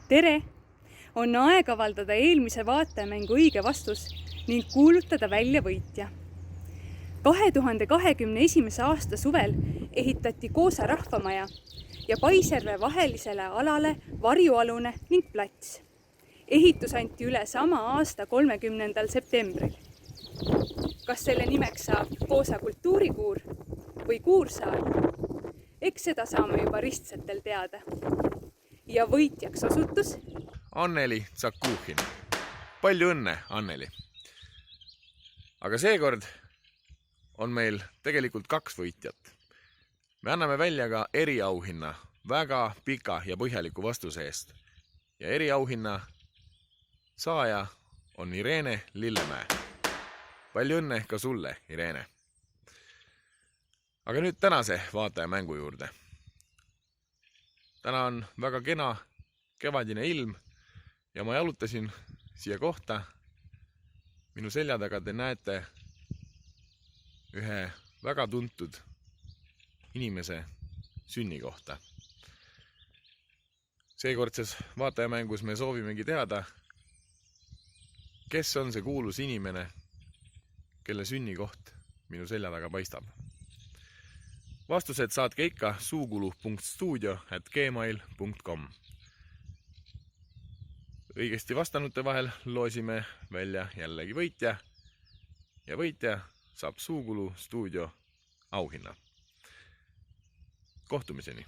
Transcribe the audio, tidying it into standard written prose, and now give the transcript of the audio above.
Tere! On aeg avaldada eelmise vaatajamängu õige vastus ning kuulutada välja võitja. 2021. aasta suvel ehitati Koosa rahvamaja ja Paisjärve vahelisele alale varjualune ning plats. Ehitus anti üle sama aasta 30. septembril. Kas selle nimeks saab Koosa kultuurikuur või kuursaal? Eks seda saame juba ristsetel teada. Ja võitjaks osutus Anneli Tsakuhin. Palju õnne, Anneli! Aga seekord on meil tegelikult 2 võitjat. Me anname välja ka eriauhinna väga pika ja põhjaliku vastuse eest. Ja eriauhinna saaja on Irene Lillemäe. Palju õnne ka sulle, Irene! Aga nüüd tänase vaatajamängu juurde. Täna on väga kena kevadine ilm ja ma jalutasin siia kohta. Minu selja taga te näete ühe väga tuntud inimese sünnikohta. Seekordses vaatajamängus me soovimegi teada, kes on see kuulus inimene, kelle sünnikoht minu selja taga paistab. Vastused saatke ikka suukulu.stuudio@gmail.com. Õigesti vastanute vahel loosime välja jällegi võitja ja võitja saab Suukulu stuudio auhinna. Kohtumiseni!